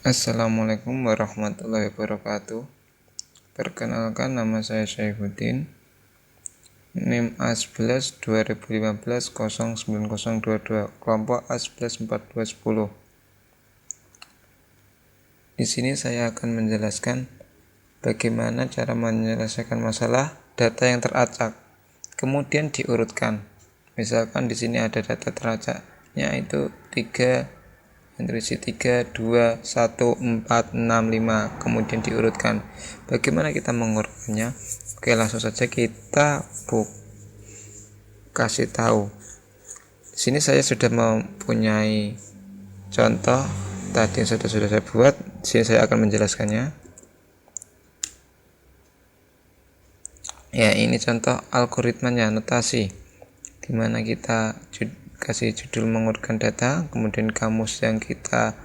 Assalamualaikum warahmatullahi wabarakatuh. Perkenalkan, nama saya Syaifuddin. NIM A11 2015 09022, kelompok A11 4210. Di sini saya akan menjelaskan bagaimana cara menyelesaikan masalah data yang teracak, kemudian diurutkan. Misalkan di sini ada data teracaknya itu 3, yang terisi 3, 2, 1, 4, 6, 5, kemudian diurutkan. Bagaimana kita mengurutkannya? Oke, langsung saja kita kasih tahu. Di sini saya sudah mempunyai contoh tadi yang sudah saya buat. Di sini saya akan menjelaskannya. Ya, ini contoh algoritmanya, notasi, dimana kita kasih judul mengurutkan data, kemudian kamus yang kita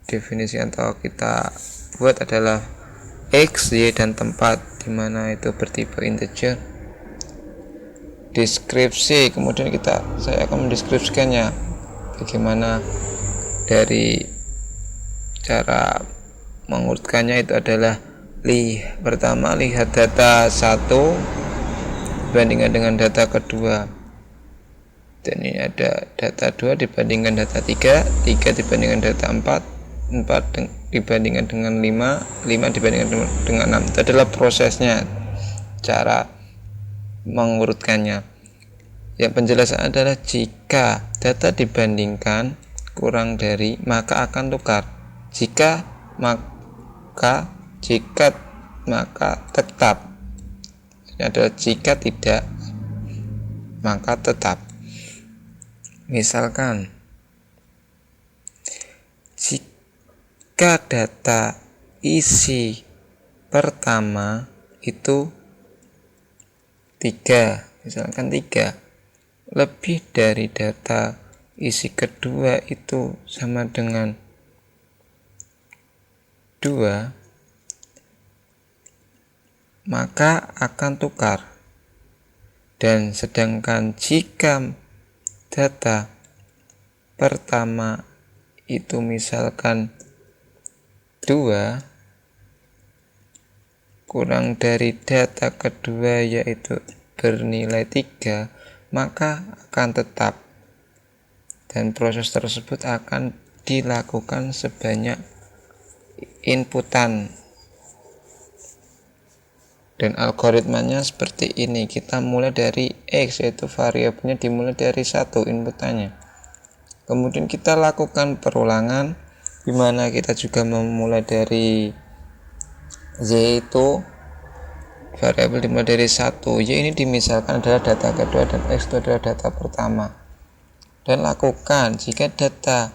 definisi atau kita buat adalah X, Y, dan tempat, dimana itu bertipe integer. Deskripsi, kemudian saya akan mendeskripsikannya bagaimana dari cara mengurutkannya. Itu adalah pertama lihat data 1 dibandingkan dengan data kedua, dan ini ada data 2 dibandingkan data 3, 3 dibandingkan data 4, 4 dibandingkan dengan 5, 5 dibandingkan dengan 6. Itu adalah prosesnya, cara mengurutkannya. Yang penjelasan adalah jika data dibandingkan kurang dari, maka akan tukar. Jika maka tetap. Ini adalah jika tidak, maka tetap. Misalkan jika data isi pertama itu 3, misalkan 3, lebih dari data isi kedua itu sama dengan 2, maka akan tukar. Dan sedangkan jika data pertama itu misalkan 2 kurang dari data kedua yaitu bernilai 3, maka akan tetap, dan proses tersebut akan dilakukan sebanyak inputan. Dan algoritmanya seperti ini. Kita mulai dari X, yaitu variabelnya dimulai dari 1 inputannya. Kemudian kita lakukan perulangan, dimana kita juga memulai dari Z, itu variabel dimulai dari 1. Y ini dimisalkan adalah data kedua dan X itu adalah data pertama. Dan lakukan jika data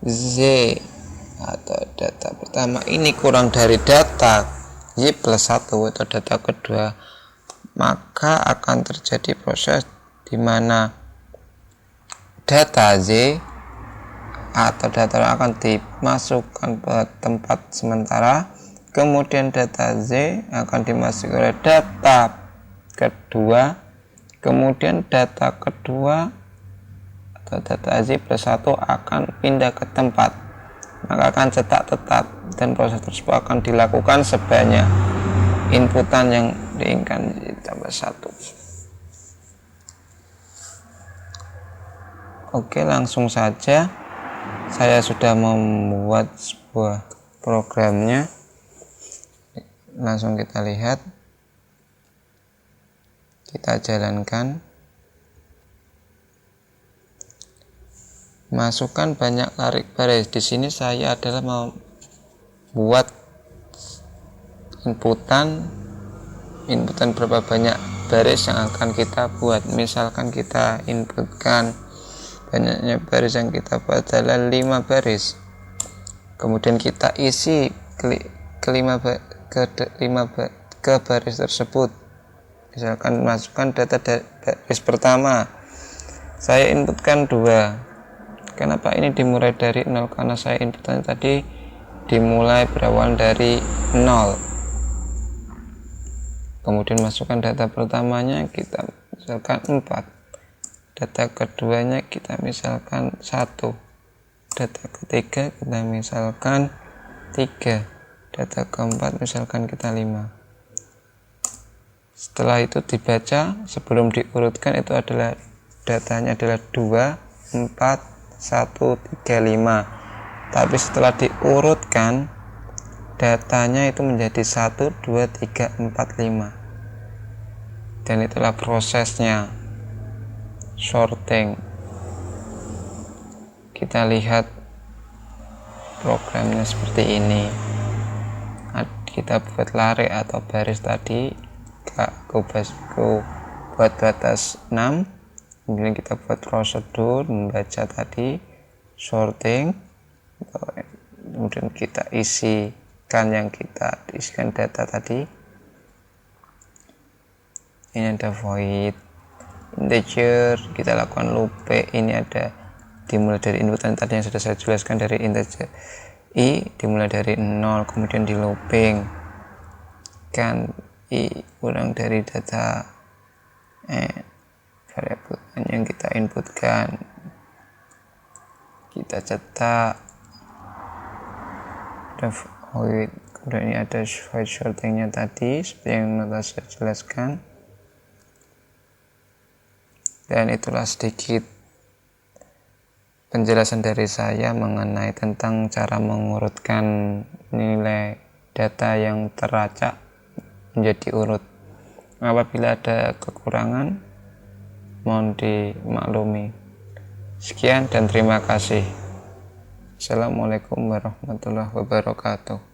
Z atau data pertama ini kurang dari data Y plus 1 itu data kedua, maka akan terjadi proses di mana data Z atau data akan dimasukkan ke tempat sementara, kemudian data Z akan dimasukkan oleh data kedua, kemudian data kedua atau data Z plus 1 akan pindah ke tempat, maka akan cetak tetap, dan proses tersebut akan dilakukan sebanyak inputan yang diinginkan ditambah 1. Oke, langsung saja saya sudah membuat sebuah programnya. Langsung kita lihat, kita jalankan. Masukkan banyak tarik baris. Di sini saya adalah membuat inputan berapa banyak baris yang akan kita buat. Misalkan kita inputkan banyaknya baris yang kita buat adalah 5 baris. Kemudian kita isi ke baris tersebut. Misalkan masukkan data baris pertama, saya inputkan 2. Kenapa ini dimulai dari 0? Karena saya inputannya tadi dimulai berawal dari 0. Kemudian masukkan data pertamanya, kita misalkan 4. Data keduanya kita misalkan 1. data ketiga kita misalkan 3, data keempat misalkan kita 5. Setelah itu dibaca, sebelum diurutkan itu adalah datanya adalah 2, 4, 1, 3, 5. Tapi setelah diurutkan datanya itu menjadi 1, 2, 3, 4, 5. Dan itulah prosesnya sorting. Kita lihat programnya seperti ini. Kita buat lare atau baris tadi, aku buat batas 6, kemudian kita buat prosedur membaca tadi, sorting, kemudian kita isikan isikan data tadi. Ini ada void integer, kita lakukan looping. Ini ada dimulai dari input tadi yang sudah saya jelaskan, dari integer i dimulai dari 0, kemudian di looping kan i kurang dari data variabel yang kita inputkan, kita cetak ada void, kemudian ini ada void sortingnya tadi seperti yang telah saya jelaskan. Dan itulah sedikit penjelasan dari saya mengenai tentang cara mengurutkan nilai data yang teracak menjadi urut. Apabila ada kekurangan, mohon dimaklumi. Sekian dan terima kasih. Assalamualaikum warahmatullahi wabarakatuh.